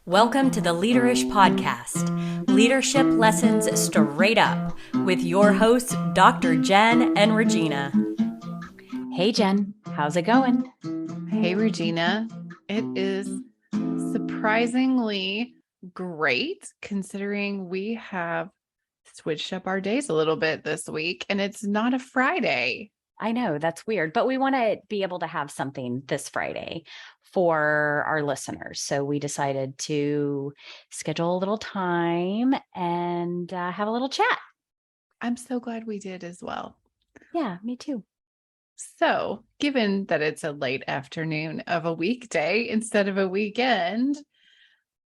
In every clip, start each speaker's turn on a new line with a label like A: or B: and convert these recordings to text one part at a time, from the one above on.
A: Welcome to the Leaderish Podcast, leadership lessons straight up, with your hosts, Dr. Jen and Regina.
B: Hey, Jen, how's it going?
C: Hey, Regina. It is surprisingly great considering we have switched up our days a little bit this week and it's not a Friday.
B: I know that's weird, but we want to be able to have something this Friday for our listeners. So we decided to schedule a little time and have a little chat.
C: I'm so glad we did as well.
B: Yeah, me too.
C: So, given that it's a late afternoon of a weekday instead of a weekend,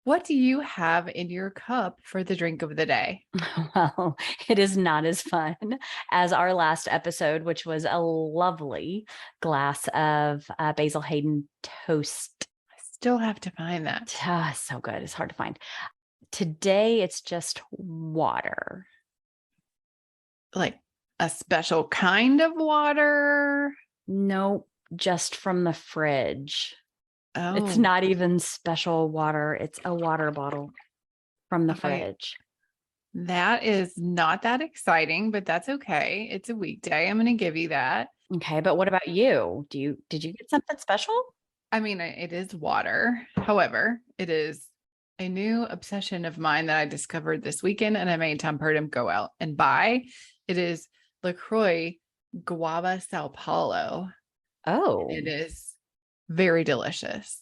C: what do you have in your cup for the drink of the day?
B: Well, it is not as fun as our last episode, which was a lovely glass of Basil Hayden toast.
C: I still have to find that.
B: So good. It's hard to find. Today, it's just water.
C: Like a special kind of water?
B: Nope, just from the fridge.
C: Oh,
B: It's not even special water. It's a water bottle from the
C: Okay.
B: fridge.
C: That is not that exciting, but that's okay. It's a weekday. I'm going to give you that.
B: Okay, but what about you? Did you get something special?
C: I mean, it is water. However, it is a new obsession of mine that I discovered this weekend, and I made Tom Purdom go out and buy. It is LaCroix Guava Sao Paulo.
B: Oh,
C: It is very delicious.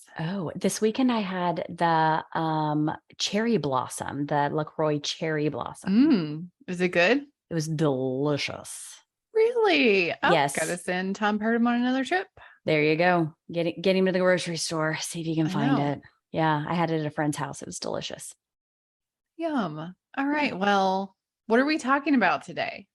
B: this weekend I had the cherry blossom, the LaCroix cherry blossom.
C: Is it good?
B: It was delicious.
C: Really? Oh,
B: Yes.
C: Gotta send Tom Purdom on another trip.
B: There you go. Get him to the grocery store. See if you can
C: I
B: find
C: know.
B: it. Yeah, I had it at a friend's house. It was delicious.
C: Yum. All right. Well, what are we talking about today?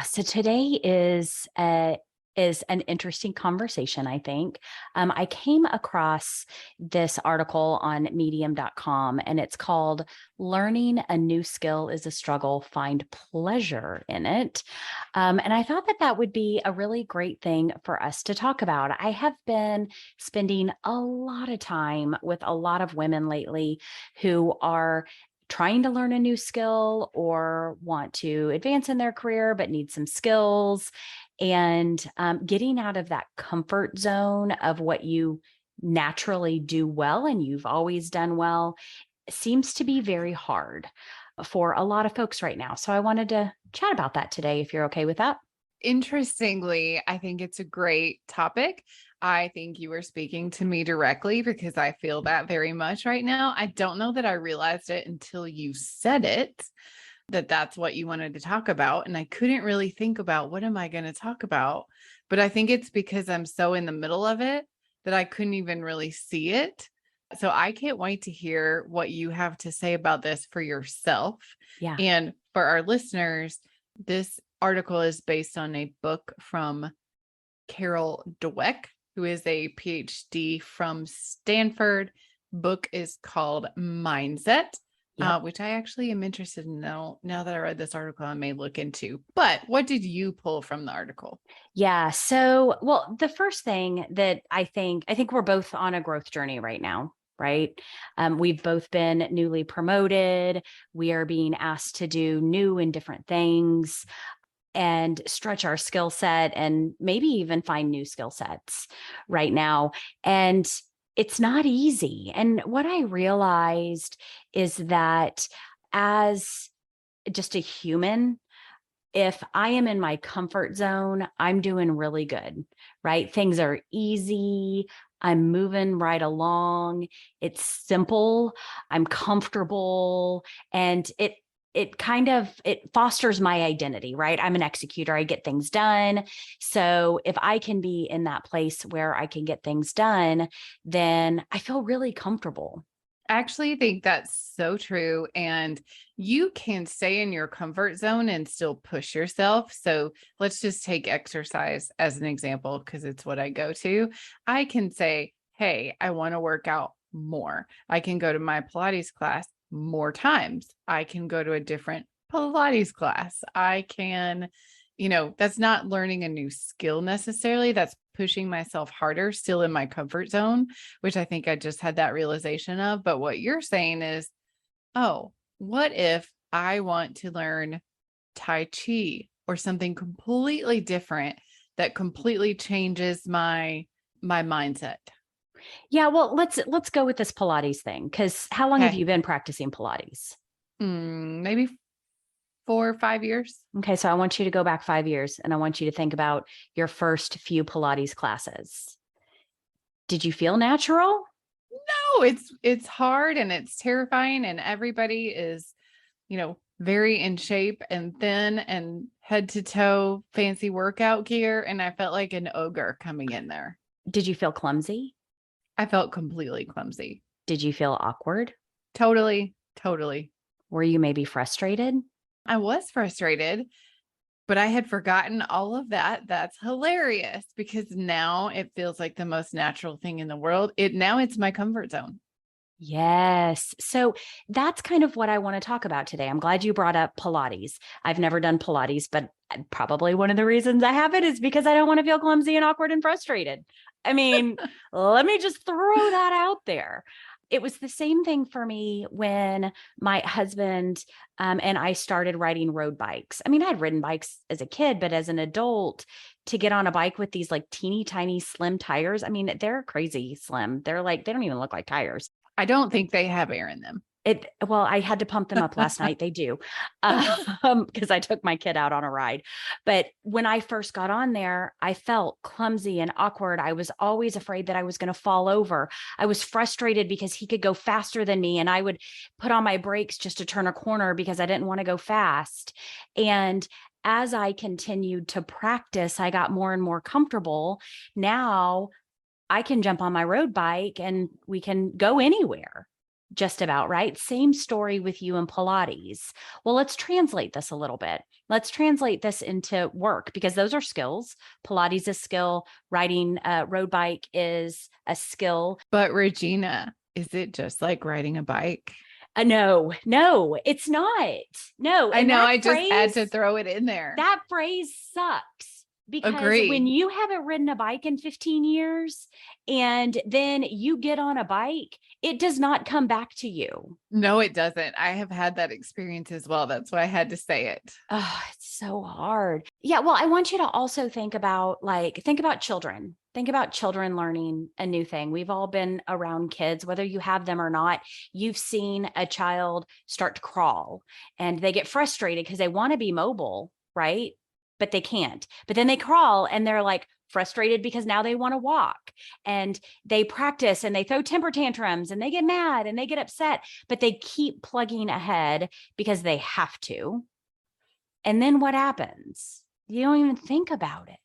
B: So today is an interesting conversation, I think. I came across this article on medium.com and it's called Learning a New Skill is a Struggle, Find Pleasure in It. And I thought that that would be a really great thing for us to talk about. I have been spending a lot of time with a lot of women lately who are trying to learn a new skill or want to advance in their career, but need some skills, and getting out of that comfort zone of what you naturally do well and you've always done well seems to be very hard for a lot of folks right now. So I wanted to chat about that today, if you're okay with that.
C: Interestingly, I think it's a great topic. I think you were speaking to me directly because I feel that very much right now. I don't know that I realized it until you said it, that that's what you wanted to talk about. And I couldn't really think about what am I going to talk about? But I think it's because I'm so in the middle of it that I couldn't even really see it. So I can't wait to hear what you have to say about this for yourself.
B: Yeah.
C: And for our listeners, this article is based on a book from Carol Dweck, who is a PhD from Stanford. Book is called Mindset,
B: Yep.
C: which I actually am interested in now that I read this article, I may look into. But what did you pull from the article?
B: Yeah. So, well, the first thing that I think we're both on a growth journey right now, right? We've both been newly promoted. We are being asked to do new and different things and stretch our skill set and maybe even find new skill sets right now. And it's not easy. And what I realized is that as just a human, if I am in my comfort zone, I'm doing really good, right? Things are easy. I'm moving right along. It's simple. I'm comfortable. And it fosters my identity, right? I'm an executor. I get things done. So if I can be in that place where I can get things done, then I feel really comfortable.
C: I actually think that's so true. And you can stay in your comfort zone and still push yourself. So let's just take exercise as an example, because it's what I go to. I can say, hey, I want to work out more. I can go to my Pilates class more times. I can go to a different Pilates class. I can, that's not learning a new skill necessarily. That's pushing myself harder, still in my comfort zone, which I think I just had that realization of. But what you're saying is, oh, what if I want to learn Tai Chi or something completely different that completely changes my mindset?
B: Yeah, well, let's go with this Pilates thing, because how long have
C: Okay.
B: you been practicing Pilates?
C: Maybe 4 or 5 years.
B: Okay, so I want you to go back 5 years, and I want you to think about your first few Pilates classes. Did you feel natural?
C: No, it's hard and it's terrifying, and everybody is, very in shape and thin and head to toe fancy workout gear. And I felt like an ogre coming in there.
B: Did you feel clumsy?
C: I felt completely clumsy.
B: Did you feel awkward?
C: Totally, totally.
B: Were you maybe frustrated?
C: I was frustrated, but I had forgotten all of that. That's hilarious because now it feels like the most natural thing in the world. Now it's my comfort zone.
B: Yes. So that's kind of what I want to talk about today. I'm glad you brought up Pilates. I've never done Pilates, but probably one of the reasons I haven't is because I don't want to feel clumsy and awkward and frustrated. I mean, let me just throw that out there. It was the same thing for me when my husband and I started riding road bikes. I mean, I'd ridden bikes as a kid, but as an adult, to get on a bike with these like teeny tiny slim tires, I mean, they're crazy slim. They're like, they don't even look like tires.
C: I don't think they have air in them.
B: Well, I had to pump them up last night. They do, because I took my kid out on a ride. But when I first got on there, I felt clumsy and awkward. I was always afraid that I was going to fall over. I was frustrated because he could go faster than me, and I would put on my brakes just to turn a corner because I didn't want to go fast. And as I continued to practice, I got more and more comfortable. Now I can jump on my road bike and we can go anywhere. Just about, right? Same story with you and Pilates. Well, let's translate this a little bit. Let's translate this into work, because those are skills. Pilates is a skill. Riding a road bike is a skill.
C: But Regina, is it just like riding a bike?
B: No, it's not. No.
C: I know. I just had to throw it in there.
B: That phrase sucks. Because
C: Agreed.
B: When you haven't ridden a bike in 15 years and then you get on a bike, it does not come back to you.
C: No, it doesn't. I have had that experience as well. That's why I had to say it.
B: Oh, it's so hard. Yeah. Well, I want you to also think about children. Think about children learning a new thing. We've all been around kids, whether you have them or not. You've seen a child start to crawl and they get frustrated because they want to be mobile, right? But they can't. But then they crawl and they're like frustrated because now they want to walk, and they practice and they throw temper tantrums and they get mad and they get upset, but they keep plugging ahead because they have to. And then what happens? You don't even think about it.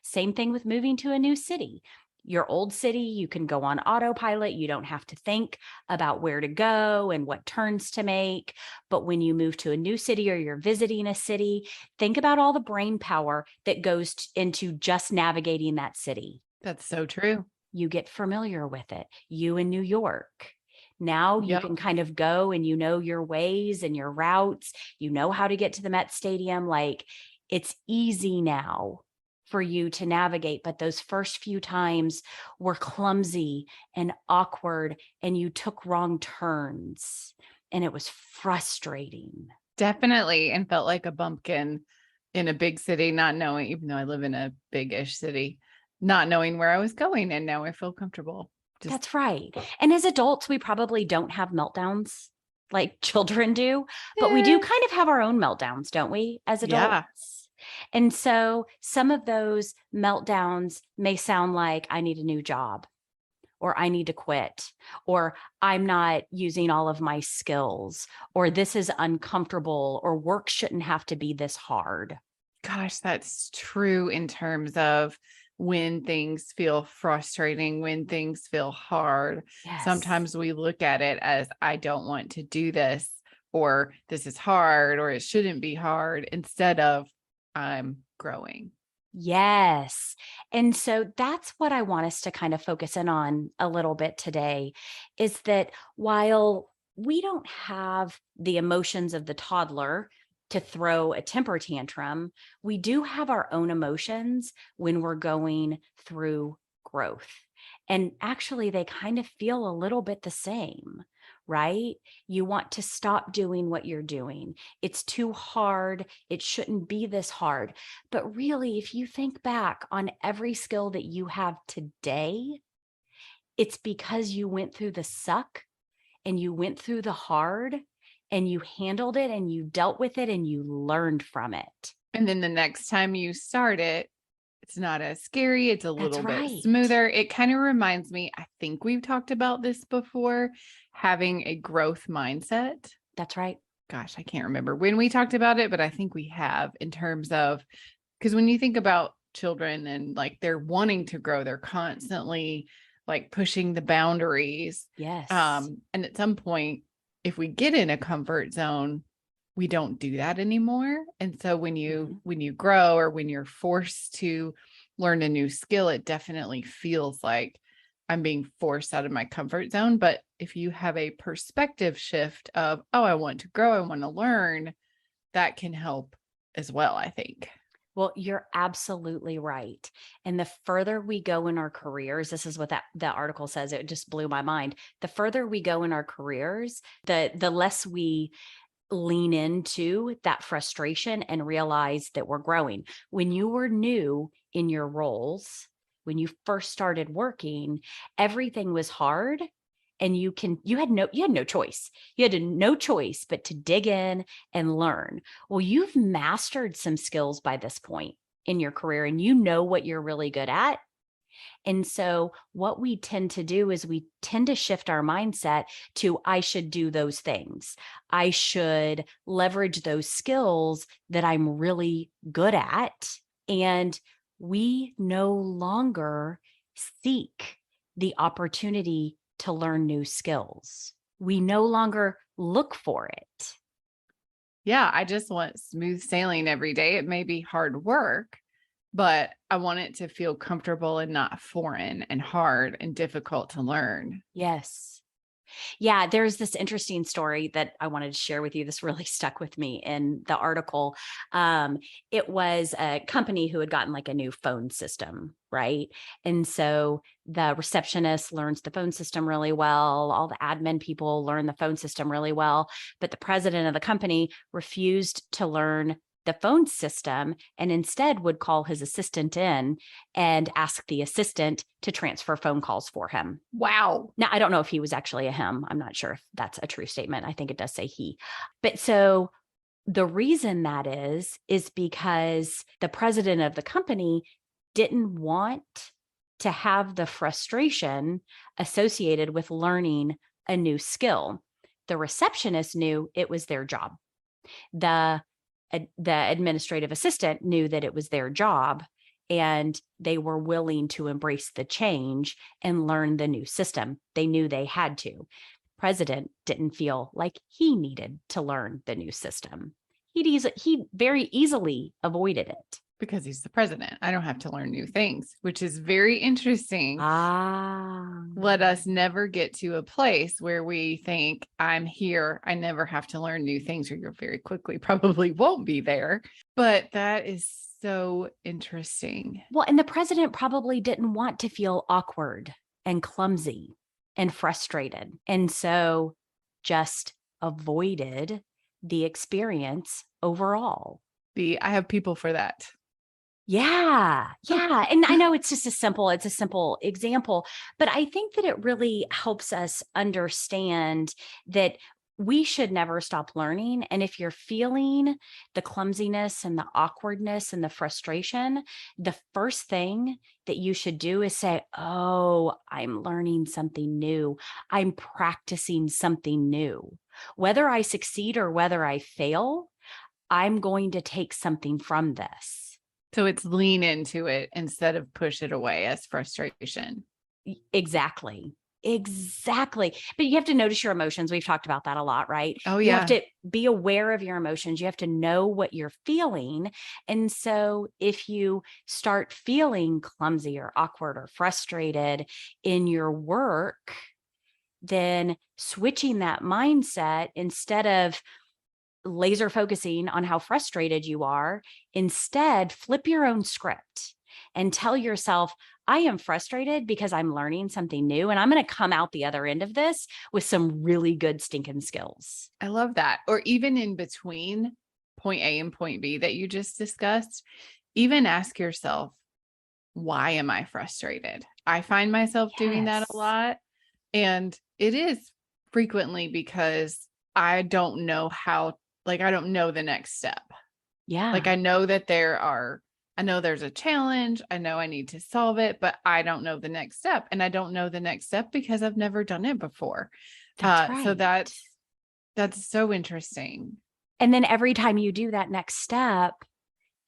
B: Same thing with moving to a new city. Your old city, you can go on autopilot. You don't have to think about where to go and what turns to make. But when you move to a new city or you're visiting a city, think about all the brain power that goes into just navigating that city.
C: That's so true.
B: You get familiar with it. You in New York. Now you can kind of go and you know your ways and your routes. You know how to get to the Met Stadium. Like, it's easy now for you to navigate, but those first few times were clumsy and awkward, and you took wrong turns, and it was frustrating.
C: Definitely. And felt like a bumpkin in a big city, not knowing, even though I live in a big-ish city, not knowing where I was going. And now I feel comfortable.
B: That's right. And as adults, we probably don't have meltdowns like children do, but we do kind of have our own meltdowns, don't we, as adults?
C: Yeah.
B: And so some of those meltdowns may sound like, I need a new job, or I need to quit, or I'm not using all of my skills, or this is uncomfortable, or work shouldn't have to be this hard.
C: Gosh, that's true in terms of when things feel frustrating, when things feel hard.
B: Yes.
C: Sometimes we look at it as, I don't want to do this, or this is hard, or it shouldn't be hard, instead of I'm growing.
B: Yes. And so that's what I want us to kind of focus in on a little bit today, is that while we don't have the emotions of the toddler, to throw a temper tantrum. We do have our own emotions when we're going through growth. And actually, they kind of feel a little bit the same, right? You want to stop doing what you're doing. It's too hard. It shouldn't be this hard. But really, if you think back on every skill that you have today, it's because you went through the suck and you went through the hard and you handled it and you dealt with it and you learned from it.
C: And then the next time you start it, it's not as scary. It's a little bit
B: right.
C: smoother. It kind of reminds me, I think we've talked about this before, having a growth mindset.
B: That's right.
C: Gosh, I can't remember when we talked about it, but I think we have, in terms of, because when you think about children and like they're wanting to grow, they're constantly like pushing the boundaries.
B: Yes.
C: And at some point, if we get in a comfort zone, we don't do that anymore. And so when you grow, or when you're forced to learn a new skill, it definitely feels like I'm being forced out of my comfort zone. But if you have a perspective shift of, oh, I want to grow, I want to learn, that can help as well, I think.
B: Well, you're absolutely right. And the further we go in our careers, this is what the article says, it just blew my mind. The further we go in our careers, the less we lean into that frustration and realize that we're growing. When you were new in your roles, when you first started working, everything was hard. And you had no choice. You had no choice but to dig in and learn. Well, you've mastered some skills by this point in your career, and you know what you're really good at. And so what we tend to do is we tend to shift our mindset to, I should do those things. I should leverage those skills that I'm really good at. And we no longer seek the opportunity to learn new skills. We no longer look for it.
C: Yeah, I just want smooth sailing every day. It may be hard work, but I want it to feel comfortable and not foreign and hard and difficult to learn.
B: Yes. Yeah, there's this interesting story that I wanted to share with you. This really stuck with me in the article. It was a company who had gotten like a new phone system, right? And so the receptionist learns the phone system really well. All the admin people learn the phone system really well. But the president of the company refused to learn the phone system and instead would call his assistant in and ask the assistant to transfer phone calls for him.
C: Wow.
B: Now, I don't know if he was actually a him. I'm not sure if that's a true statement. I think it does say he. But so the reason that is because the president of the company didn't want to have the frustration associated with learning a new skill. The receptionist knew it was their job. The administrative assistant knew that it was their job, and they were willing to embrace the change and learn the new system. They knew they had to. President didn't feel like he needed to learn the new system. He very easily avoided it.
C: Because he's the president. I don't have to learn new things, which is very interesting. Let us never get to a place where we think, I'm here, I never have to learn new things, or you very quickly probably won't be there. But that is so interesting.
B: Well, and the president probably didn't want to feel awkward and clumsy and frustrated. And so just avoided the experience overall.
C: I have people for that.
B: Yeah. And I know it's a simple example, but I think that it really helps us understand that we should never stop learning. And if you're feeling the clumsiness and the awkwardness and the frustration, the first thing that you should do is say, oh, I'm learning something new. I'm practicing something new. Whether I succeed or whether I fail, I'm going to take something from this.
C: So it's lean into it instead of push it away as frustration.
B: Exactly. But you have to notice your emotions. We've talked about that a lot, right?
C: Oh,
B: You
C: yeah.
B: have to be aware of your emotions. You have to know what you're feeling. And so if you start feeling clumsy or awkward or frustrated in your work, then switching that mindset, instead of laser focusing on how frustrated you are. Instead, flip your own script and tell yourself, I am frustrated because I'm learning something new, and I'm going to come out the other end of this with some really good stinking skills.
C: I love that. Or even in between point A and point B that you just discussed, even ask yourself, why am I frustrated? I find myself doing that a lot. And it is frequently because I don't know how, like, I don't know the next step.
B: Yeah.
C: Like, I know that I know there's a challenge. I know I need to solve it, but I don't know the next step. And I don't know the next step because I've never done it before.
B: That's right.
C: So that's so interesting.
B: And then every time you do that next step,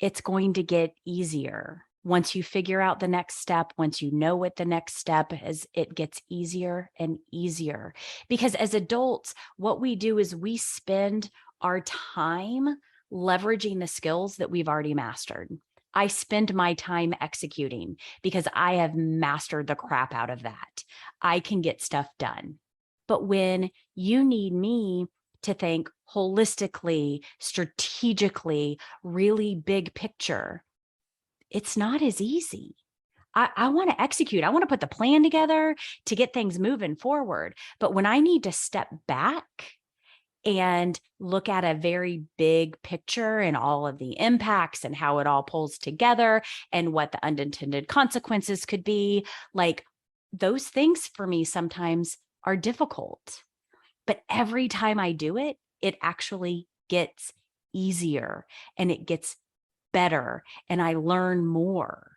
B: it's going to get easier. Once you figure out the next step, once you know what the next step is, it gets easier and easier. Because as adults, what we do is we spend our time leveraging the skills that we've already mastered. I spend my time executing because I have mastered the crap out of that. I can get stuff done. But when you need me to think holistically, strategically, really big picture, it's not as easy. I want to execute. I want to put the plan together to get things moving forward. But when I need to step back and look at a very big picture and all of the impacts and how it all pulls together and what the unintended consequences could be, like, those things for me sometimes are difficult. But every time I do it, it actually gets easier and it gets better and I learn more.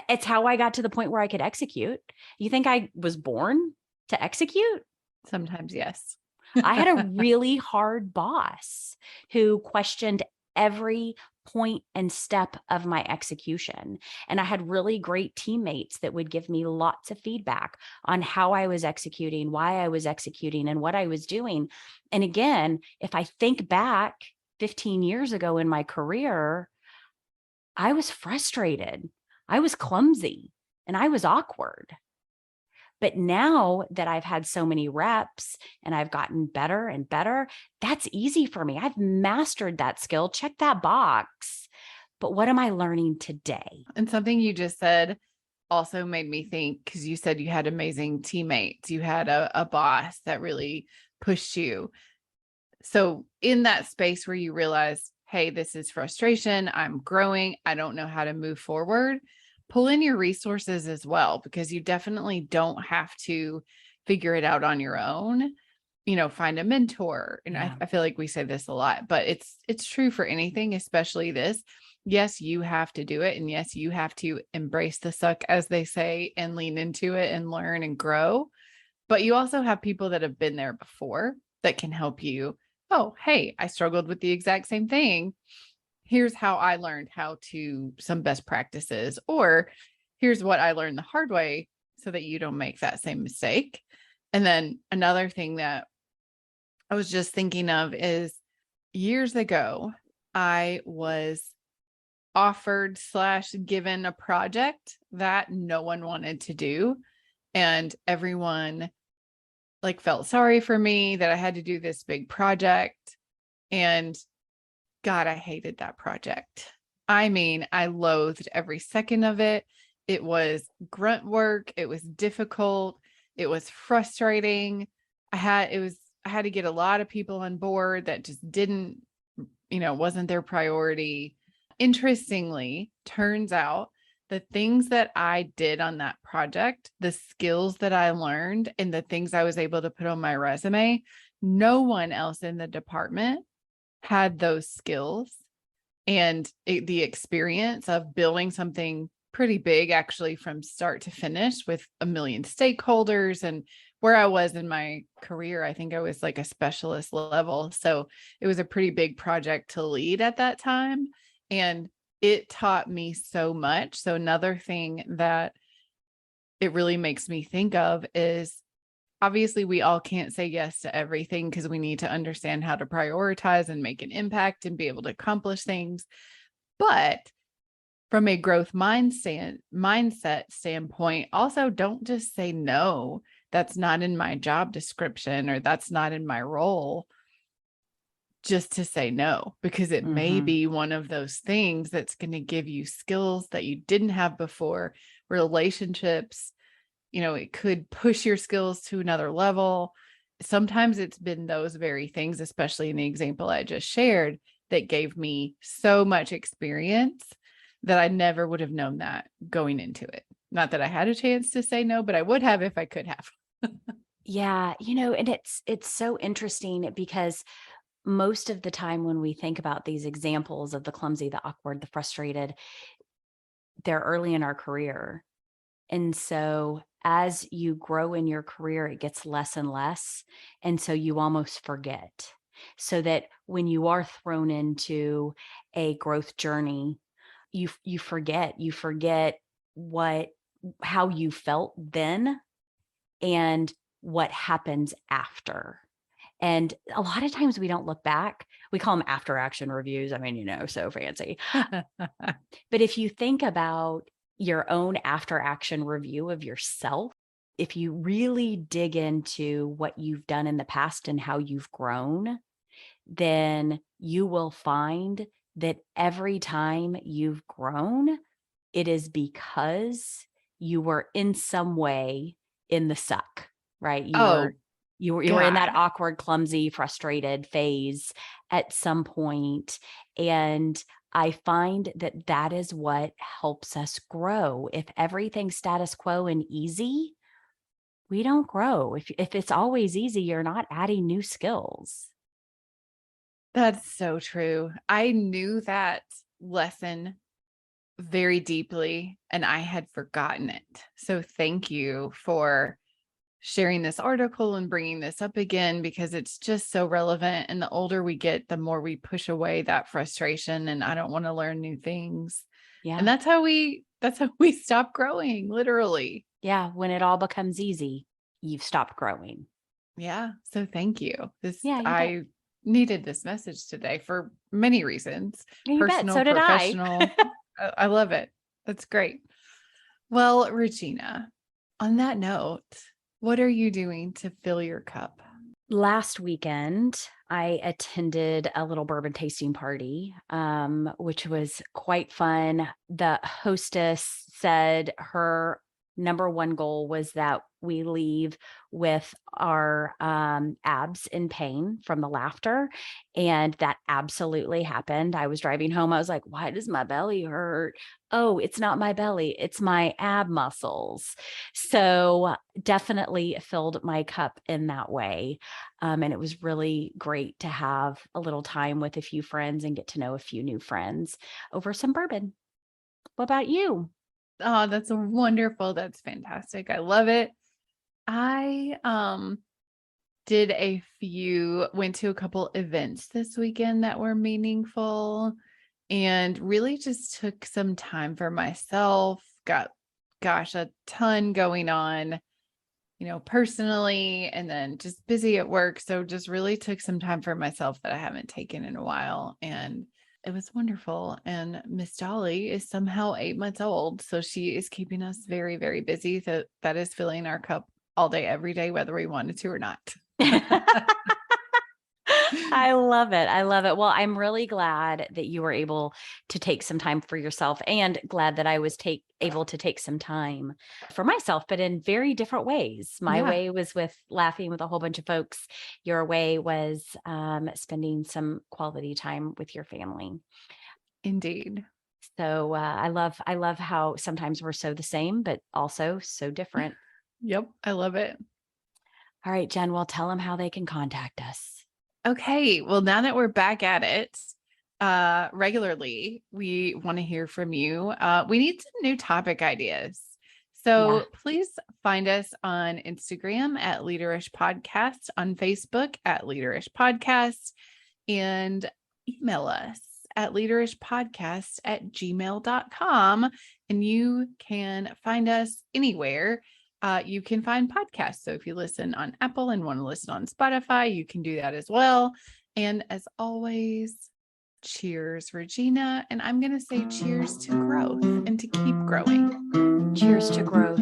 B: It's how I got to the point where I could execute. You think I was born to execute?
C: Sometimes, yes.
B: I had a really hard boss who questioned every point and step of my execution. And I had really great teammates that would give me lots of feedback on how I was executing, why I was executing, and what I was doing. And again, if I think back 15 years ago in my career, I was frustrated, I was clumsy, and I was awkward. But now that I've had so many reps and I've gotten better and better, that's easy for me. I've mastered that skill. Check that box. But what am I learning today?
C: And something you just said also made me think, because you said you had amazing teammates, you had a boss that really pushed you. So in that space where you realize, hey, this is frustration, I'm growing, I don't know how to move forward, pull in your resources as well, because you definitely don't have to figure it out on your own. Find a mentor. And
B: Yeah.
C: I feel like we say this a lot, but it's true for anything, especially this. Yes, you have to do it. And yes, you have to embrace the suck, as they say, and lean into it and learn and grow. But you also have people that have been there before that can help you. Oh, hey, I struggled with the exact same thing. Here's how I learned some best practices, or here's what I learned the hard way so that you don't make that same mistake. And then another thing that I was just thinking of is years ago, I was offered / given a project that no one wanted to do. And everyone felt sorry for me that I had to do this big project. And God, I hated that project. I mean, I loathed every second of it. It was grunt work. It was difficult. It was frustrating. I had to get a lot of people on board that just wasn't their priority. Interestingly, turns out the things that I did on that project, the skills that I learned, and the things I was able to put on my resume, no one else in the department had those skills and the experience of building something pretty big, actually, from start to finish with 1 million stakeholders. And where I was in my career, I think I was like a specialist level. So it was a pretty big project to lead at that time. And it taught me so much. So another thing that it really makes me think of is, obviously, we all can't say yes to everything because we need to understand how to prioritize and make an impact and be able to accomplish things. But from a growth mindset standpoint, also don't just say no. That's not in my job description, or that's not in my role. just to say no, because it may
B: Mhm.
C: be one of those things that's going to give you skills that you didn't have before, relationships, it could push your skills to another level. Sometimes it's been those very things, especially in the example I just shared, that gave me so much experience that I never would have known that going into it. Not that I had a chance to say no, but I would have if I could have.
B: Yeah, and it's so interesting because most of the time when we think about these examples of the clumsy, the awkward, the frustrated, they're early in our career. And so as you grow in your career, it gets less and less. And so you almost forget. So that when you are thrown into a growth journey, you forget what how you felt then and what happens after. And a lot of times we don't look back. We call them after action reviews. I mean, so fancy. But if you think about your own after action review of yourself, if you really dig into what you've done in the past and how you've grown, then you will find that every time you've grown, it is because you were in some way in the suck, right? You
C: Oh,
B: were you were in that
C: God.
B: awkward, clumsy, frustrated phase at some point, and I find that that is what helps us grow. If everything's status quo and easy, we don't grow. If it's always easy, you're not adding new skills.
C: That's so true. I knew that lesson very deeply and I had forgotten it. So thank you for sharing this article and bringing this up again, because it's just so relevant. And the older we get, the more we push away that frustration and I don't want to learn new things. And
B: Yeah.
C: that's how we stop growing, literally.
B: Yeah. When it all becomes easy, you've stopped growing.
C: Yeah. So thank you.
B: Yeah, you bet.
C: I needed this message today for many reasons,
B: You bet.
C: personal,
B: So did I.
C: professional. I love it. That's great. Well, Regina, on that note, what are you doing to fill your cup?
B: Last weekend, I attended a little bourbon tasting party, which was quite fun. The hostess said her number one goal was that we leave with our abs in pain from the laughter. And that absolutely happened. I was driving home. I was like, why does my belly hurt? Oh, it's not my belly, it's my ab muscles. So definitely filled my cup in that way. And it was really great to have a little time with a few friends and get to know a few new friends over some bourbon. What about you?
C: Oh, that's wonderful. That's fantastic. I love it. I went to a couple events this weekend that were meaningful and really just took some time for myself. Got a ton going on, personally, and then just busy at work. So just really took some time for myself that I haven't taken in a while. And it was wonderful. And Miss Dolly is somehow 8 months old. So she is keeping us very, very busy. So that is filling our cup all day, every day, whether we wanted to or not.
B: I love it. I love it. Well, I'm really glad that you were able to take some time for yourself and glad that I was able to take some time for myself, but in very different ways. My
C: Yeah,
B: way was with laughing with a whole bunch of folks. Your way was spending some quality time with your family.
C: indeed.
B: So I love how sometimes we're so the same, but also so different.
C: Yep. I love it.
B: All right, Jen, well, tell them how they can contact us.
C: Okay. Well, now that we're back at it, regularly, we want to hear from you. We need some new topic ideas.
B: Yeah.
C: So please find us on Instagram at Leaderish Podcast, on Facebook at Leaderish Podcast, and email us at leaderishpodcast@gmail.com. And you can find us anywhere you can find podcasts. So if you listen on Apple and want to listen on Spotify, you can do that as well. And as always, cheers, Regina. And I'm going to say cheers to growth and to keep growing.
B: Cheers to growth.